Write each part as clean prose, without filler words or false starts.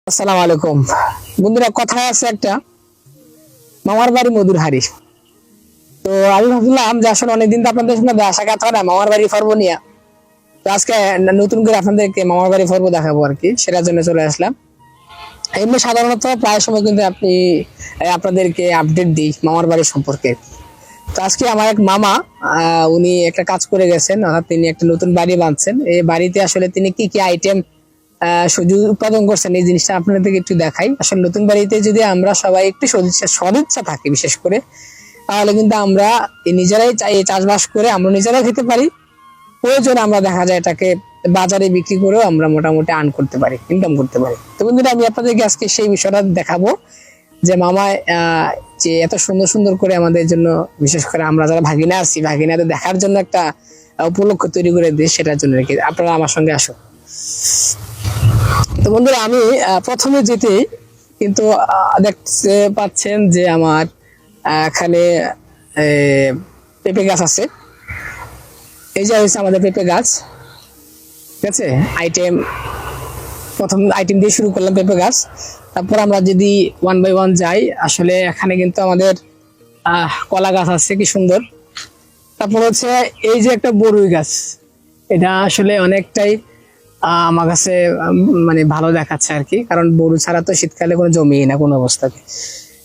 আসসালামু আলাইকুম বন্ধুরা, কথা আছে একটা মামার বাড়ি মধুর হাড়ি। তো আমি ভাবলাম যে আসলে অনেকদিন তো আপনাদের সঙ্গে দেখা সাক্ষাৎ হয় না মামার বাড়ি পর্ব নিয়ে। তো আজকে নতুন করে আপনাদেরকে মামার বাড়ি পর্ব দেখাবো আর কি, সেটার জন্য চলে আসলাম। এমনি সাধারণত প্রায় সময় কিন্তু আপনাদেরকে আপডেট দিই মামার বাড়ি সম্পর্কে। তো আজকে আমার এক মামা উনি একটা কাজ করে গেছেন, অর্থাৎ তিনি একটা নতুন বাড়ি বাঁধছেন। এই বাড়িতে আসলে তিনি কি কি আইটেম উৎপাদন করছেন এই জিনিসটা আপনাদেরকে একটু দেখাই। আসলে নতুন বাড়িতে যদি আমরা সবাই একটু সদিচ্ছা থাকি বিশেষ করে, তাহলে কিন্তু আমরা নিজেরাই চাষবাস করে আমরা নিজেরাই খেতে পারি। প্রয়োজনে আমরা দেখা যায় এটাকে বাজারে বিক্রি করেও আমরা মোটামুটি আর্ন করতে পারি, ইনকাম করতে পারি। তো বন্ধুরা, আমি আপনাদেরকে আজকে সেই বিষয়টা দেখাবো যে মামা যে এত সুন্দর সুন্দর করে আমাদের জন্য, বিশেষ করে আমরা যারা ভাগিনা আছি, ভাগিনাদের দেখার জন্য একটা উপলক্ষ তৈরি করে দিই, সেটার জন্য আর কি। আপনারা আমার সঙ্গে আসো। তো বন্ধুরা, আমি প্রথমে যেতে কিন্তু দেখতে পাচ্ছেন যে আমার এখানে পেঁপে গাছ আছে। এই যে হয়েছে আমাদের পেঁপে গাছ, ঠিক আছে। প্রথম আইটেম দিয়ে শুরু করলাম পেঁপে গাছ। তারপর আমরা যদি ওয়ান বাই ওয়ান যাই, আসলে এখানে কিন্তু আমাদের কলা গাছ আছে, কি সুন্দর। তারপর হচ্ছে এই যে একটা বড়ুই গাছ, এটা আসলে অনেকটাই আমার কাছে মানে ভালো দেখাচ্ছে আর কি, কারণ বড়ু ছাড়া তো শীতকালে কোনো জমি না কোনো অবস্থাতে।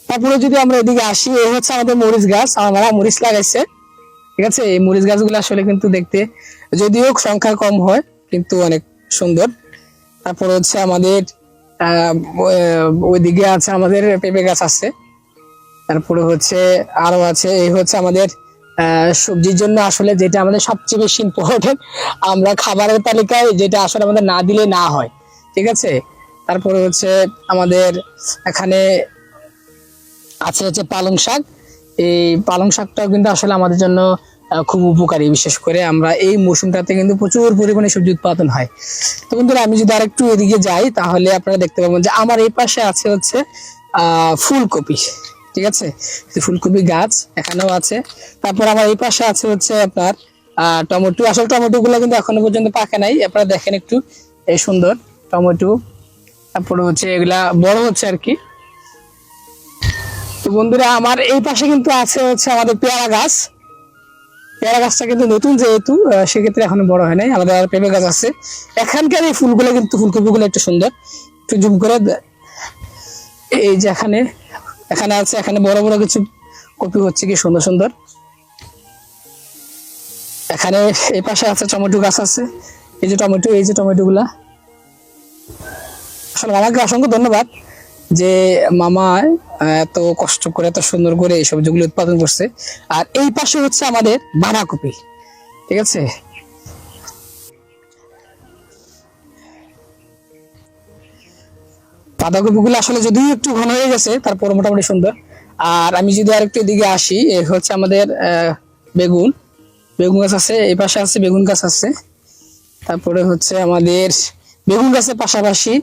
তারপরে যদি আমরা এদিকে আসি, এই হচ্ছে আমাদের মরিচ গাছ, আমরা মরিচ লাগাইছে, ঠিক আছে। এই মরিচ গাছগুলো আসলে কিন্তু দেখতে যদিও সংখ্যা কম হয় কিন্তু অনেক সুন্দর। তারপর হচ্ছে আমাদের ওইদিকে আছে আমাদের পেঁপে গাছ আছে। তারপরে হচ্ছে আরো আছে, এই হচ্ছে আমাদের সবজির জন্য আসলে যেটা আমাদের সবচেয়ে বেশি ইম্পর্টেন্ট, আমরা খাবারের তালিকায় যেটা আসলে আমাদের না দিলে না হয়, ঠিক আছে। তারপরে হচ্ছে আমাদের এখানে আছে হচ্ছে পালং শাক। এই পালং শাকটাও কিন্তু আসলে আমাদের জন্য খুব উপকারী, বিশেষ করে আমরা এই মৌসুমটাতে কিন্তু প্রচুর পরিমাণে সবজি উৎপাদন হয়। তো বন্ধুরা, আমি যদি আরেকটু এদিকে যাই, তাহলে আপনারা দেখতে পাবেন যে আমার এই পাশে আছে হচ্ছে ফুলকপি, ঠিক আছে। ফুলকপি গাছ এখানেও আছে। তারপর আমার এই পাশে আছে হচ্ছে আপনার টমেটো। আসলে টমেটো গুলো কিন্তু এখনো পর্যন্ত পাকে নাই, আপনারা দেখেন একটু, এই সুন্দর টমেটো। তারপরে হচ্ছে এগুলা বড় হচ্ছে আর কি। তো বন্ধুরা, আমার এই পাশে কিন্তু আছে হচ্ছে আমাদের পেয়ারা গাছ। পেয়ারা গাছটা কিন্তু নতুন, যেহেতু সেক্ষেত্রে এখনো বড় হয় নাই। আমাদের আর পেঁপে গাছ আছে। এখানকার এই ফুলগুলো কিন্তু, ফুলকপি গুলো একটু সুন্দর, একটু জুম করে এই যে এখানে আছে, এখানে বড় বড় কিছু কপি হচ্ছে, কি সুন্দর সুন্দর। এখানে এই পাশে আছে টমেটো গাছ আছে, এই যে টমেটো গুলা। আসলে মামাকে অসংখ্য ধন্যবাদ যে মামা এত কষ্ট করে এত সুন্দর করে এই সবজিগুলো উৎপাদন করছে। আর এই পাশে হচ্ছে আমাদের বাঁধাকপি, ঠিক আছে। বাঁধাকপি গুলো আসলে যদিও একটু ঘন হয়ে গেছে, তারপর মোটামুটি সুন্দর। আর আমি যদি আরেকটু এদিকে আসি, হচ্ছে আমাদের বেগুন গাছ আছে, এই পাশে আছে বেগুন গাছ আছে। তারপরে হচ্ছে আমাদের বেগুন গাছের পাশাপাশি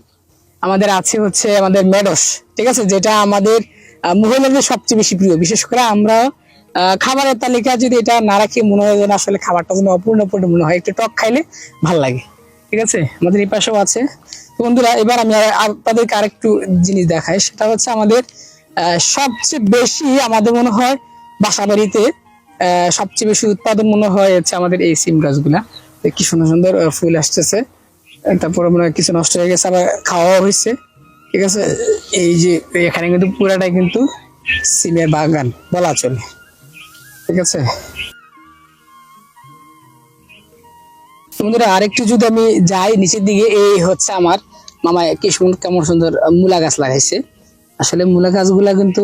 আমাদের আছে হচ্ছে আমাদের মেডস, ঠিক আছে, যেটা আমাদের মহিলাদের সবচেয়ে বেশি প্রিয়। বিশেষ করে আমরা খাবারের তালিকা যদি এটা না রাখি, মনে হয় যেন আসলে খাবারটা যেন অপূর্ণ মনে হয়, একটু টক খাইলে ভাল লাগে, ঠিক আছে। আমাদের এই পাশেও আছে। তো বন্ধুরা, এবার আমি আপনাদেরকে আরেকটু জিনিস দেখাই, সেটা হচ্ছে আমাদের সবচেয়ে বেশি আমাদের মনে হয় বাসা বাড়িতে সবচেয়ে বেশি উৎপাদন মনে হয় হচ্ছে আমাদের এই সিম গাছগুলা। কি সুন্দর সুন্দর ফুল আসতেছে। তারপরে মনে হয় কিছু নষ্ট হয়ে গেছে, আবার খাওয়াও হয়েছে, ঠিক আছে। এই যে এখানে কিন্তু পুরাটাই কিন্তু সিমের বাগান বলা চলে, ঠিক আছে। বন্ধুরা, আরেকটু যদি আমি যাই নিচের দিকে, এই হচ্ছে আমার মামা কেমন সুন্দর মূলা গাছ লাগাইছে। আসলে মূলা গাছগুলা কিন্তু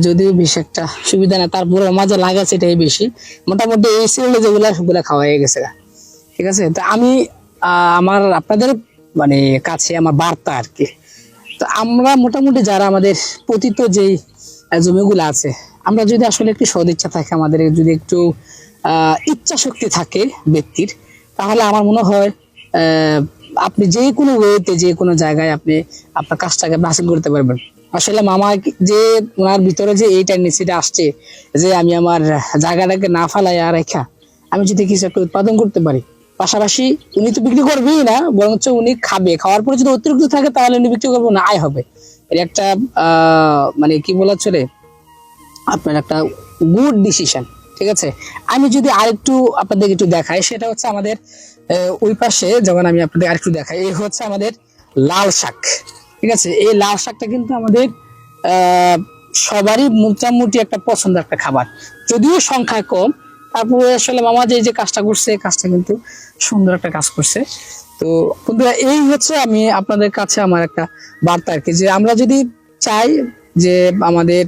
যদিও বেশি একটা সুবিধা না, তারপরে আমার যা লাগাচ্ছে এটাই বেশি। মোটামুটি এই সিজনে সেগুলা খাওয়া হয়ে গেছে, ঠিক আছে। তো আমি আমার আপনাদের মানে কাছে আমার বার্তা আর কি। তো আমরা মোটামুটি যারা আমাদের পতিত যেই জমিগুলো আছে, আমরা যদি আসলে একটু সদিচ্ছা থাকে, আমাদের যদি একটু ইচ্ছা শক্তি থাকে ব্যক্তির, তাহলে আমার মনে হয় আপনি যে কোনো ওয়েতে যে কোনো জায়গায় আপনি আপনার কাজটাকে হাসিল করতে পারবেন। আসলে মামা যে ওনার ভিতরে যে এই টেন্ডেন্সিটা আসছে যে আমি আমার জায়গাটাকে না ফালাই আর রেখা আমি যদি কিছু একটা উৎপাদন করতে পারি, পাশাপাশি উনি তো বিক্রি করবেই না, বরং উনি খাবে, খাওয়ার পরে যদি অতিরিক্ত থাকে তাহলে উনি বিক্রি করবো না, আয় হবে। এর একটা মানে কি বলা চলে, আপনার একটা গুড ডিসিশন। ঠিক আছে, আমি যদি আরেকটু আপনাদের একটু দেখাই, সেটা হচ্ছে আমাদের ওই পাশে, যখন আমি আপনাদের আরেকটু দেখাই, এই হচ্ছে আমাদের লাল শাক। ঠিক আছে, এই লাল শাকটা কিন্তু আমাদের সবারই মোটামুটি একটা পছন্দের একটা খাবার, যদিও সংখ্যা কম, তারপরে আসলে মামা যে কাজটা করছে, এই কাজটা কিন্তু সুন্দর একটা কাজ করছে। তো বন্ধুরা, এই হচ্ছে আমি আপনাদের কাছে আমার একটা বার্তা আর কি, যে আমরা যদি চাই যে আমাদের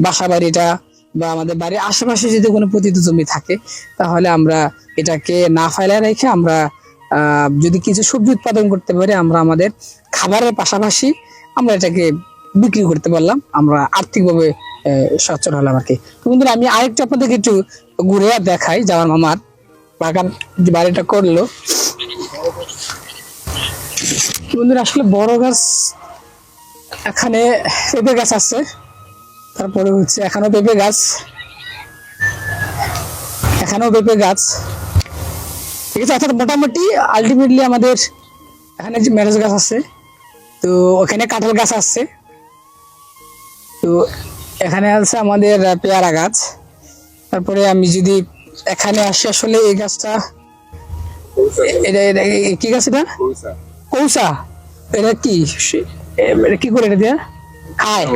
বাসা বাড়িটা বা আমাদের বাড়ির আশেপাশে যদি কোনো পতিত জমি থাকে, তাহলে আমরা এটাকে না ফেলে রেখে আমরা যদি কিছু সবজি উৎপাদন করতে পারি, আমরা আমাদের খাবারের পাশাপাশি আমরা এটাকে বিক্রি করতে পারলাম, আমরা আর্থিকভাবে সচ্ছল হলাম আর কি। তো বন্ধুরা, আমি আরেকটু আপনাদেরকে একটু ঘুরে দেখাই যে আমার মামার বাগান যে বাড়িটা করলো। বন্ধুরা, আসলে বড় গাছ, এখানে পেঁপে গাছ আছে, তারপরে হচ্ছে এখানেও পেঁপে গাছ, এখানেও পেঁপে গাছ। ঠিক আছে, অর্থাৎ মোটামুটি আলটিমেটলি আমাদের এখানে যে মেরেজ গাছ আছে, তো ওখানে কাঁঠাল গাছ আছে, তো এখানে আছে আমাদের পেয়ারা গাছ। তারপরে আমি যদি এখানে আসি, আসলে এই গাছটা এটা কি গাছ, এটা কৌসা, এটা কি, এটা কি করে এটা দিয়ে খায়?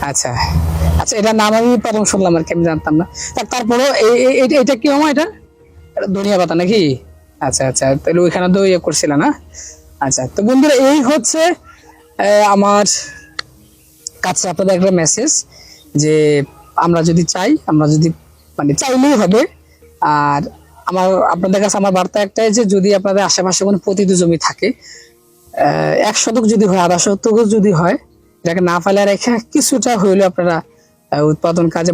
আচ্ছা আচ্ছা, এটার নাম আমি প্রথম শুনলাম আর কি, আমি জানতাম না। তারপরে এটা কি আমার, এটা ধনিয়া পাতা নাকি? আচ্ছা আচ্ছা, তাহলে ওইখানে তো ইয়ে করছিল না। আচ্ছা, তো বন্ধুরা, এই হচ্ছে আমার কাছে আপনাদের একটা মেসেজ, যে আমরা যদি চাই, আমরা যদি মানে চাইলেই হবে। আর আপনাদের কাছে আমার বার্তা একটাই, যে যদি আপনাদের আশেপাশে কোনো পতিত জমি থাকে, 1 শতক যদি হয়, 1/2 শতক যদি হয়, এটাকে না ফেলে রেখে কিছুটা হইলে আপনারা উৎপাদন কাজে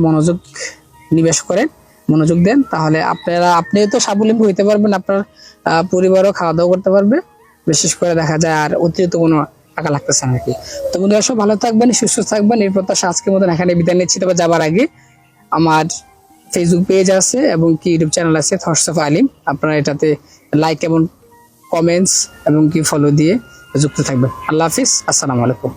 নিবেশ করেন, মনোযোগ দেন, তাহলে আপনিও তো স্বাবলম্বী হইতে পারবেন, আপনার পরিবারও খাওয়া দাওয়া করতে পারবে, বিশেষ করে দেখা যায় আর অতিরিক্ত কোনো টাকা লাগতেছে না আর কি। তো বন্ধুরা, সব ভালো থাকবেন, সুস্থ থাকবেন, এই প্রত্যাশা আজকের মতন এখানে বিদায় নিচ্ছি। তবে যাবার আগে আমার ফেসবুক পেজ আছে এবং কি ইউটিউব চ্যানেল আছে, থটস অফ আলিম, আপনারা এটাতে লাইক এবং কমেন্টস এবং কি ফলো দিয়ে যুক্ত থাকবেন। আল্লাহ হাফিজ, আসসালামু আলাইকুম।